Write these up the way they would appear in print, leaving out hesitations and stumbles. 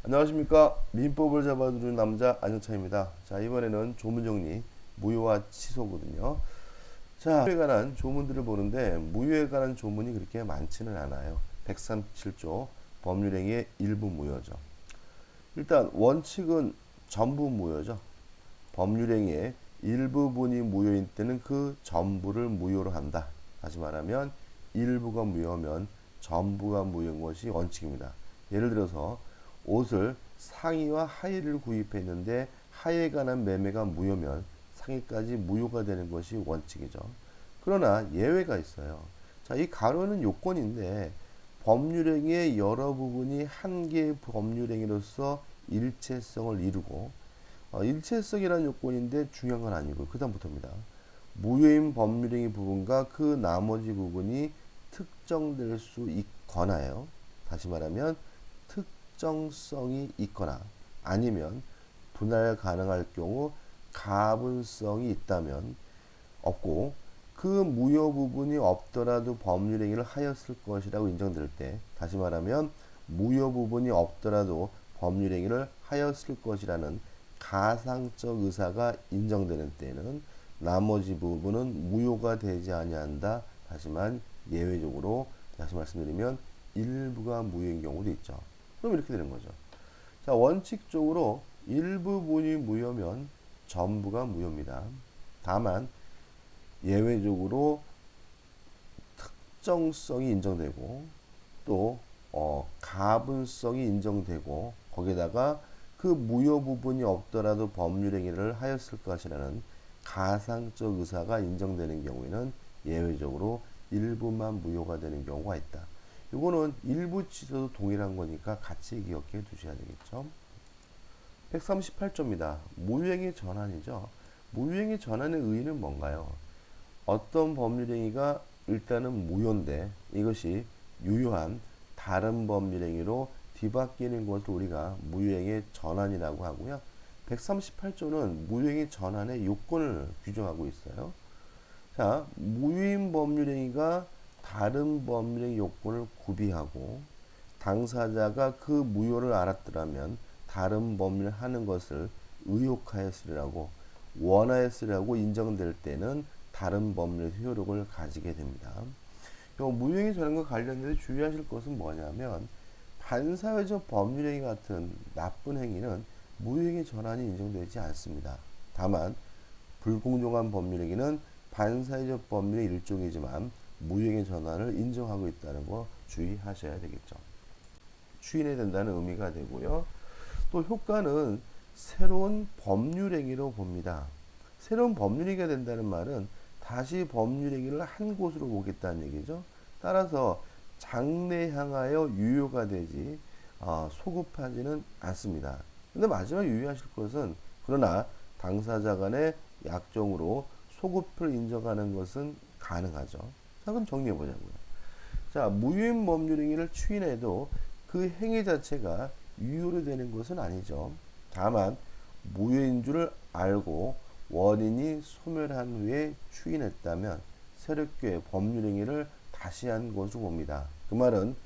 안녕하십니까. 민법을 잡아두는 남자 안영차입니다. 자, 이번에는 조문 정리, 무효와 취소거든요. 자, 무효에 관한 조문들을 보는데 무효에 관한 조문이 그렇게 많지는 않아요. 137조 법률행위의 일부 무효죠. 일단 원칙은 전부 무효죠. 법률행위의 일부분이 무효인 때는 그 전부를 무효로 한다. 다시 말하면 일부가 무효면 전부가 무효인 것이 원칙입니다. 예를 들어서 옷을 상의와 하의를 구입했는데 하의에 관한 매매가 무효면 상의까지 무효가 되는 것이 원칙이죠. 그러나 예외가 있어요. 자, 이 가로는 요건인데 법률행위의 여러 부분이 한 개의 법률행위로서 일체성을 이루고 일체성이라는 요건인데 중요한 건 아니고 그 다음부터입니다. 무효인 법률행위 부분과 그 나머지 부분이 특정될 수 있거나요. 다시 말하면 특정성이 있거나 아니면 분할 가능할 경우 가분성이 있다면 없고 그 무효 부분이 없더라도 법률행위를 하였을 것이라고 인정될 때 다시 말하면 무효 부분이 없더라도 법률행위를 하였을 것이라는 가상적 의사가 인정되는 때는 나머지 부분은 무효가 되지 아니한다. 하지만 예외적으로 다시 말씀드리면 일부가 무효인 경우도 있죠. 그럼 이렇게 되는 거죠. 자, 원칙적으로 일부분이 무효면 전부가 무효입니다. 다만 예외적으로 특정성이 인정되고 또 가분성이 인정되고 거기다가 그 무효 부분이 없더라도 법률행위를 하였을 것이라는 가상적 의사가 인정되는 경우에는 예외적으로 일부만 무효가 되는 경우가 있다. 이거는 일부 취소도 동일한 거니까 같이 기억해 두셔야 되겠죠. 138조입니다. 무효행위 전환이죠. 무효행위 전환의 의의는 뭔가요? 어떤 법률행위가 일단은 무효인데 이것이 유효한 다른 법률행위로 뒤바뀌는 것을 우리가 무효행위 전환이라고 하고요. 138조는 무효행위 전환의 요건을 규정하고 있어요. 자, 무효인 법률행위가 다른 법률행위 요건을 구비하고 당사자가 그 무효를 알았더라면 다른 법률을 하는 것을 의욕하였으리라고 원하였으리라고 인정될 때는 다른 법률의 효력을 가지게 됩니다. 무효행위 전환과 관련해서 주의하실 것은 뭐냐면 반사회적 법률행위 같은 나쁜 행위는 무효행위 전환이 인정되지 않습니다. 다만 불공정한 법률행위는 반사회적 법률의 일종이지만 무효행위 전환을 인정하고 있다는 거 주의하셔야 되겠죠. 추인해야 된다는 의미가 되고요. 또 효과는 새로운 법률행위로 봅니다. 새로운 법률행위가 된다는 말은 다시 법률행위를 한 곳으로 오겠다는 얘기죠. 따라서 장래 향하여 유효가 되지 소급하지는 않습니다. 근데 마지막 유의하실 것은 그러나 당사자 간의 약정으로 소급을 인정하는 것은 가능하죠. 자, 그럼 정리해 보자고요. 자, 무효인 법률행위를 추인해도 그 행위 자체가 유효로 되는 것은 아니죠. 다만 무효인 줄 알고 원인이 소멸한 후에 추인했다면 새롭게 법률행위를 다시 한 것으로 봅니다. 그 말은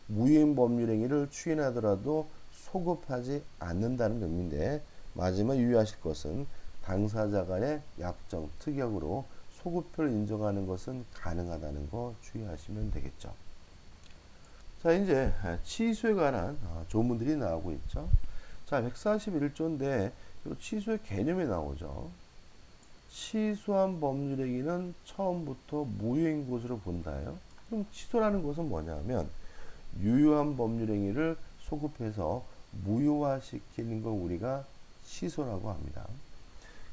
무효인 법률행위를 추인하더라도 소급하지 않는다는 의미인데 마지막 유의하실 것은 당사자 간의 약정, 특약으로 소급표를 인정하는 것은 가능하다는 거 주의하시면 되겠죠. 자, 이제 취소에 관한 조문들이 나오고 있죠. 자, 141조인데 취소의 개념이 나오죠. 취소한 법률행위는 처음부터 무효인 것으로 본다요. 그럼 취소라는 것은 뭐냐면 유효한 법률행위를 소급해서 무효화시키는 걸 우리가 취소라고 합니다.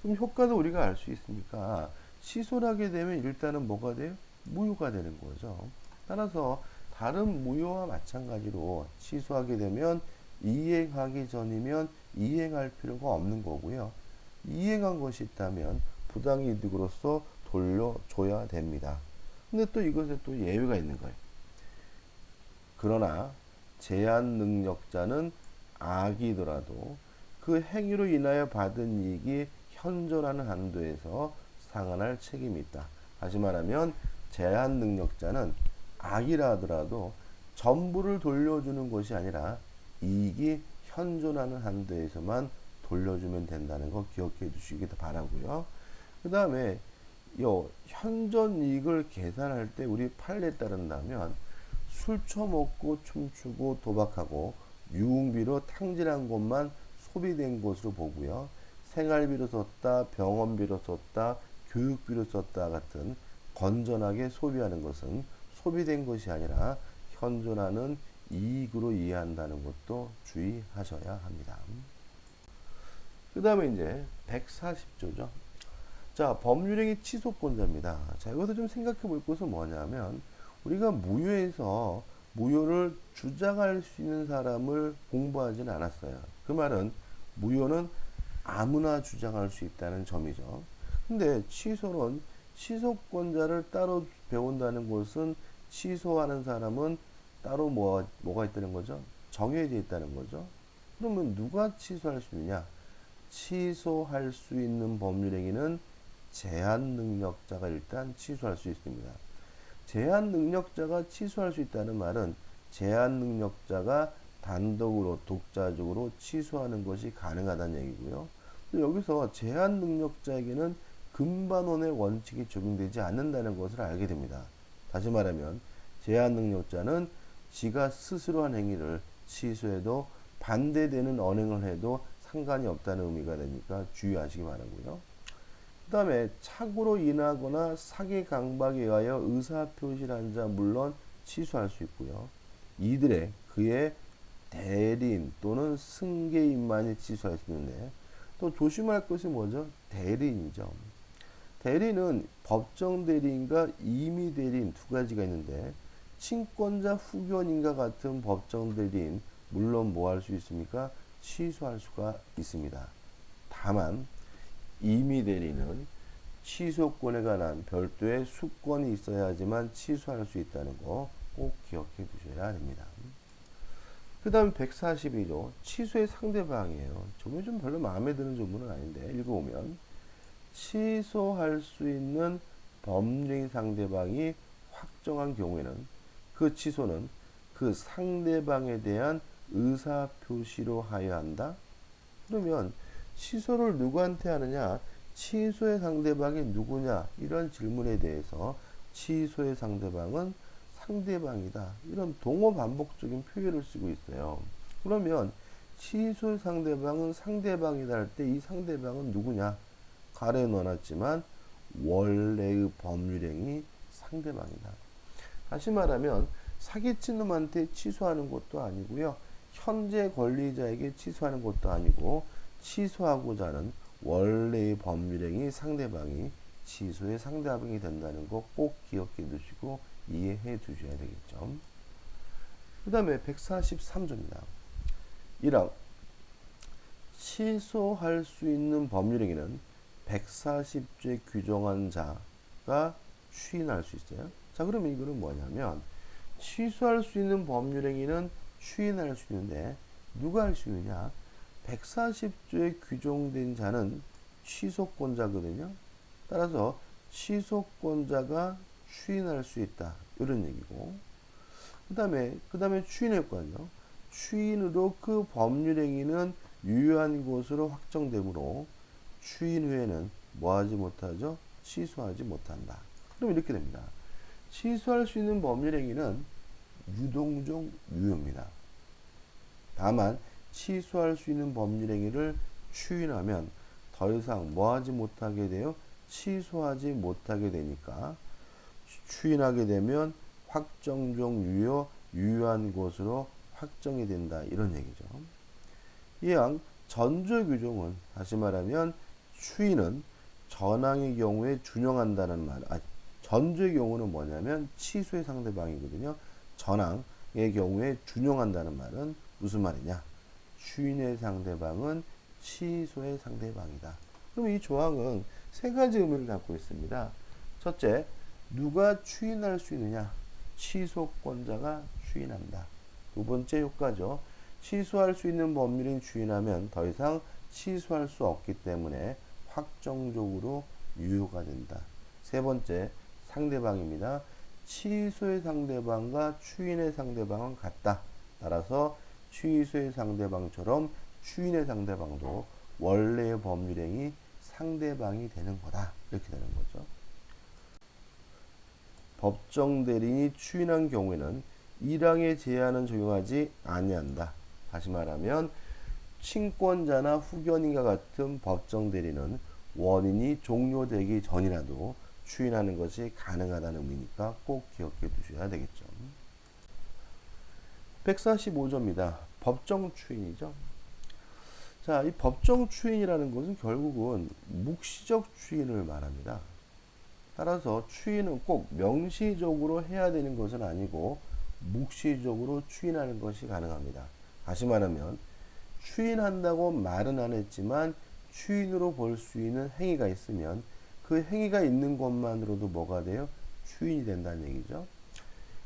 그럼 효과도 우리가 알 수 있으니까 취소를 하게 되면 일단은 뭐가 돼요? 무효가 되는 거죠. 따라서 다른 무효와 마찬가지로 취소하게 되면 이행하기 전이면 이행할 필요가 없는 거고요. 이행한 것이 있다면 부당이득으로서 돌려줘야 됩니다. 근데 또 이것에 또 예외가 있는 거예요. 그러나 제한 능력자는 악이더라도 그 행위로 인하여 받은 이익이 현존하는 한도에서 상환할 책임이 있다. 다시 말하면 제한 능력자는 악이라 하더라도 전부를 돌려주는 것이 아니라 이익이 현존하는 한도에서만 돌려주면 된다는 거 기억해 주시기 바라고요. 그 다음에 요 현존 이익을 계산할 때 우리 판례에 따른다면 술 처먹고 춤추고 도박하고 유흥비로 탕진한 것만 소비된 것으로 보고요. 생활비로 썼다, 병원비로 썼다, 교육비로 썼다 같은 건전하게 소비하는 것은 소비된 것이 아니라 현존하는 이익으로 이해한다는 것도 주의하셔야 합니다. 그 다음에 이제 140조죠. 자, 법률행위 취소권자입니다. 자, 이것도 좀 생각해 볼 것은 뭐냐면, 우리가 무효에서 무효를 주장할 수 있는 사람을 공부하지는 않았어요. 그 말은 무효는 아무나 주장할 수 있다는 점이죠. 근데 취소는 취소권자를 따로 배운다는 것은 취소하는 사람은 따로 뭐가 있다는 거죠? 정해져 있다는 거죠. 그러면 누가 취소할 수 있느냐? 취소할 수 있는 법률행위는 제한 능력자가 일단 취소할 수 있습니다. 제한 능력자가 취소할 수 있다는 말은 제한 능력자가 단독으로 독자적으로 취소하는 것이 가능하다는 얘기고요. 여기서 제한 능력자에게는 금반원의 원칙이 적용되지 않는다는 것을 알게 됩니다. 다시 말하면 제한 능력자는 지가 스스로 한 행위를 취소해도 반대되는 언행을 해도 상관이 없다는 의미가 되니까 주의하시기 바라고요. 그 다음에 착오로 인하거나 사기 강박에 의하여 의사표시를 한 자 물론 취소할 수 있고요. 이들의 그의 대리인 또는 승계인만이 취소할 수 있는데, 또 조심할 것이 뭐죠? 대리인이죠. 대리인은 법정 대리인과 임의 대리인 두 가지가 있는데, 친권자 후견인과 같은 법정 대리인 물론 뭐 할 수 있습니까? 취소할 수가 있습니다. 다만 임의 대리는 취소권에 관한 별도의 수권이 있어야지만 취소할 수 있다는 거 꼭 기억해 두셔야 됩니다. 그 다음 142조 취소의 상대방이에요. 저게 좀 별로 마음에 드는 조문은 아닌데 읽어보면, 취소할 수 있는 법률 상대방이 확정한 경우에는 그 취소는 그 상대방에 대한 의사표시로 하여야 한다. 그러면 취소를 누구한테 하느냐? 취소의 상대방이 누구냐? 이런 질문에 대해서 취소의 상대방은 상대방이다. 이런 동어 반복적인 표현을 쓰고 있어요. 그러면 취소의 상대방은 상대방이다 할 때 이 상대방은 누구냐? 가로에 넣어놨지만 원래의 법률행위 상대방이다. 다시 말하면 사기친 놈한테 취소하는 것도 아니고요. 현재 권리자에게 취소하는 것도 아니고, 취소하고자 하는 원래의 법률행위 상대방이 취소의 상대방이 된다는 거 꼭 기억해 두시고 이해해 두셔야 되겠죠. 그 다음에 143조입니다. 1항 취소할 수 있는 법률행위는 140조에 규정한 자가 추인할 수 있어요. 자, 그러면 이거는 뭐냐면, 취소할 수 있는 법률행위는 추인할 수 있는데 누가 할 수 있느냐? 140조에 규정된 자는 취소권자거든요. 따라서 취소권자가 추인할 수 있다. 이런 얘기고. 그 다음에 추인했거든요. 추인으로 그 법률행위는 유효한 것으로 확정되므로 추인 후에는 뭐하지 못하죠? 취소하지 못한다. 그럼 이렇게 됩니다. 취소할 수 있는 법률행위는 유동적 유효입니다. 다만 취소할 수 있는 법률행위를 추인하면 더 이상 뭐하지 못하게 돼요? 취소하지 못하게 되니까 추인하게 되면 확정적 유효, 유효한 것으로 확정이 된다. 이런 얘기죠. 이항 전조 규정은 다시 말하면 추인은 전항의 경우에 준용한다는 말. 전조의 경우는 뭐냐면 취소의 상대방이거든요. 전항의 경우에 준용한다는 말은 무슨 말이냐? 추인의 상대방은 취소의 상대방이다. 그럼 이 조항은 세 가지 의미를 갖고 있습니다. 첫째, 누가 추인할 수 있느냐? 취소권자가 추인한다. 두 번째 효과죠. 취소할 수 있는 법률인 추인하면 더 이상 취소할 수 없기 때문에 확정적으로 유효가 된다. 세 번째, 상대방입니다. 취소의 상대방과 추인의 상대방은 같다. 따라서 취소의 상대방처럼 추인의 상대방도 원래의 법률행위 상대방이 되는 거다. 이렇게 되는 거죠. 법정 대리인이 추인한 경우에는 1항의 제한은 적용하지 아니한다. 다시 말하면 친권자나 후견인과 같은 법정 대리는 원인이 종료되기 전이라도 추인하는 것이 가능하다는 의미니까 꼭 기억해 두셔야 되겠죠. 145조입니다. 법정 추인이죠. 자, 이 법정 추인이라는 것은 결국은 묵시적 추인을 말합니다. 따라서 추인은 꼭 명시적으로 해야 되는 것은 아니고 묵시적으로 추인하는 것이 가능합니다. 다시 말하면 추인한다고 말은 안 했지만 추인으로 볼 수 있는 행위가 있으면 그 행위가 있는 것만으로도 뭐가 돼요? 추인이 된다는 얘기죠.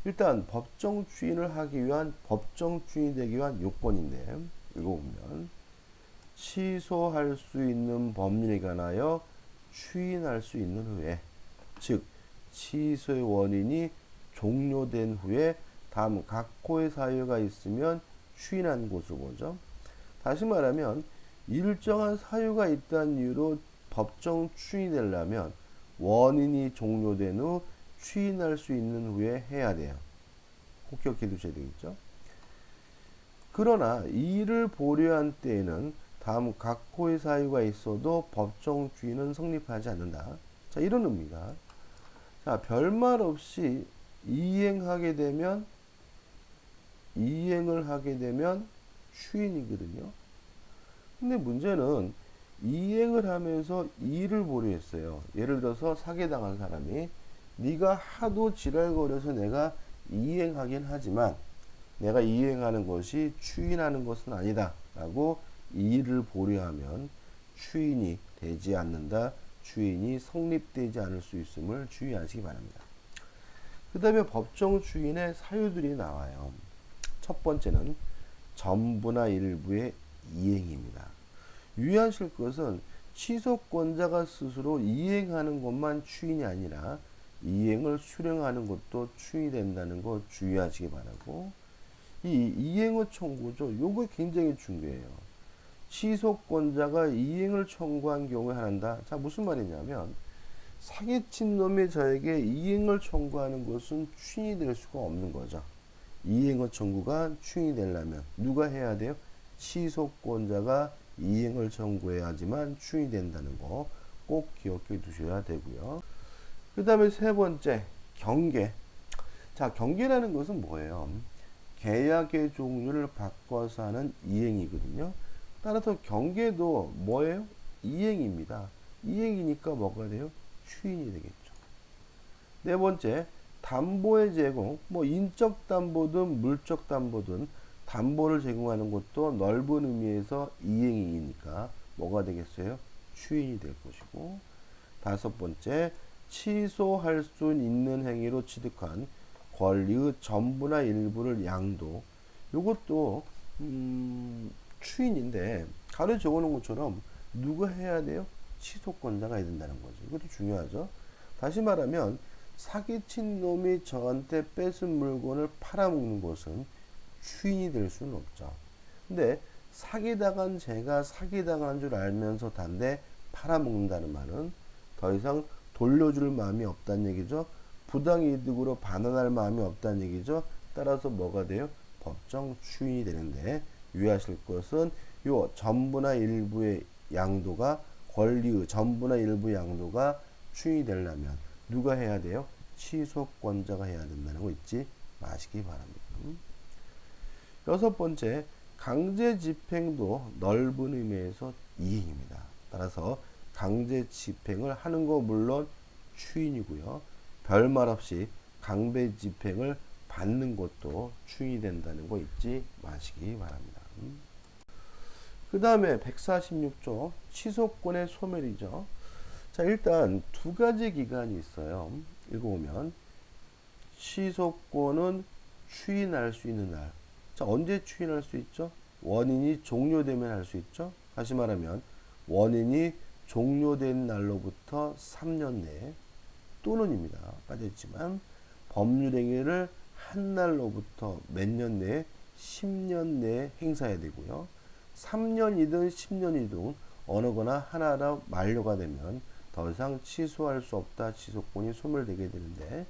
일단 법정 추인을 하기 위한 법정 추인이 되기 위한 요건인데 읽어보면 취소할 수 있는 법률에 관하여 추인할 수 있는 후에 즉 취소의 원인이 종료된 후에 다음 각호의 사유가 있으면 추인한 것을 보죠. 다시 말하면 일정한 사유가 있다는 이유로 법정 추인이 되려면 원인이 종료된 후 추인할 수 있는 후에 해야 돼요. 꼭 기억해 두셔야 되겠죠. 그러나 이를 보류한 때에는 다음 각호의 사유가 있어도 법정 추인은 성립하지 않는다. 자, 이런 의미가. 자, 별말 없이 이행을 하게 되면 추인이거든요. 근데 문제는 이행을 하면서 이를 보류했어요. 예를 들어서 사기당한 사람이 네가 하도 지랄거려서 내가 이행하긴 하지만 내가 이행하는 것이 추인하는 것은 아니다 라고 이를 보류하면 추인이 되지 않는다. 추인이 성립되지 않을 수 있음을 주의하시기 바랍니다. 그 다음에 법정 추인의 사유들이 나와요. 첫 번째는 전부나 일부의 이행입니다. 유의하실 것은 취소권자가 스스로 이행하는 것만 추인이 아니라 이행을 수령하는 것도 추인이 된다는 거 주의하시기 바라고, 이 이행의 청구죠. 요거 굉장히 중요해요. 취소권자가 이행을 청구한 경우에 한다. 자, 무슨 말이냐면 사기친 놈이 저에게 이행을 청구하는 것은 추인이 될 수가 없는 거죠. 이행의 청구가 추인이 되려면 누가 해야 돼요? 취소권자가 이행을 청구해야지만 추인이 된다는 거 꼭 기억해 두셔야 되고요. 그 다음에 세 번째, 경계. 자, 경계라는 것은 뭐예요? 계약의 종류를 바꿔서 하는 이행이거든요. 따라서 경계도 뭐예요? 이행입니다. 이행이니까 뭐가 돼요? 추인이 되겠죠. 네 번째, 담보의 제공, 뭐 인적 담보든 물적 담보든 담보를 제공하는 것도 넓은 의미에서 이행이니까 뭐가 되겠어요? 추인이 될 것이고, 다섯 번째, 취소할 수 있는 행위로 취득한 권리의 전부나 일부를 양도, 이것도 추인인데 가로 적어놓은 것처럼 누가 해야 돼요? 취소권자가 해야 된다는 거죠. 이것도 중요하죠. 다시 말하면 사기친 놈이 저한테 뺏은 물건을 팔아먹는 것은 추인이 될 수는 없죠. 근데 사기당한 제가 사기당한 줄 알면서 단데 팔아먹는다는 말은 더 이상 돌려줄 마음이 없다는 얘기죠. 부당이득으로 반환할 마음이 없다는 얘기죠. 따라서 뭐가 돼요? 법정 추인이 되는데 유의하실 것은 요 전부나 일부의 양도가 권리의 전부나 일부 양도가 추인이 되려면 누가 해야 돼요? 취소권자가 해야 된다는 거 잊지 마시기 바랍니다. 여섯 번째, 강제 집행도 넓은 의미에서 이행입니다. 따라서 강제 집행을 하는 거 물론 추인이고요. 별말 없이 강제 집행을 받는 것도 추인이 된다는 거 잊지 마시기 바랍니다. 그 다음에 146조 취소권의 소멸이죠. 자, 일단 두 가지 기간이 있어요. 읽어보면 취소권은 추인할 수 있는 날. 자, 언제 추인할 수 있죠? 원인이 종료되면 할 수 있죠. 다시 말하면 원인이 종료된 날로부터 3년 내에 또는입니다. 빠져있지만 법률행위를 한 날로부터 몇 년 내에 10년 내에 행사해야 되고요. 3년이든 10년이든 어느 거나 하나라 만료가 되면 더 이상 취소할 수 없다. 취소권이 소멸되게 되는데,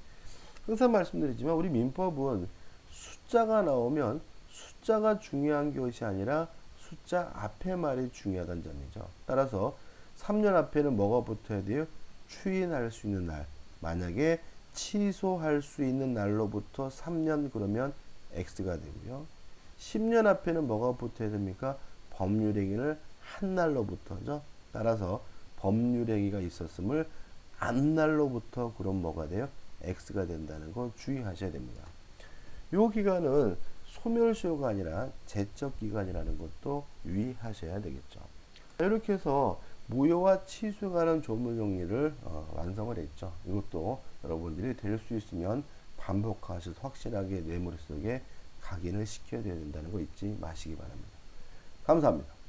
항상 말씀드리지만 우리 민법은 숫자가 나오면 숫자가 중요한 것이 아니라 숫자 앞에 말이 중요하다는 점이죠. 따라서 3년 앞에는 뭐가 붙어야 돼요? 추인할 수 있는 날. 만약에 취소할 수 있는 날로부터 3년 그러면 X가 되고요. 10년 앞에는 뭐가 붙어야 됩니까? 법률행위를 한 날로부터죠. 따라서 법률행위가 있었음을 안 날로부터 그럼 뭐가 돼요? X가 된다는 거 주의하셔야 됩니다. 요 기간은 소멸시효가 아니라 제적 기간이라는 것도 유의하셔야 되겠죠. 이렇게 해서 무효와 취소에 관한 조문 정리를 완성을 했죠. 이것도 여러분들이 될 수 있으면 반복하셔서 확실하게 내 머릿속에 각인을 시켜야 된다는 거 잊지 마시기 바랍니다. 감사합니다.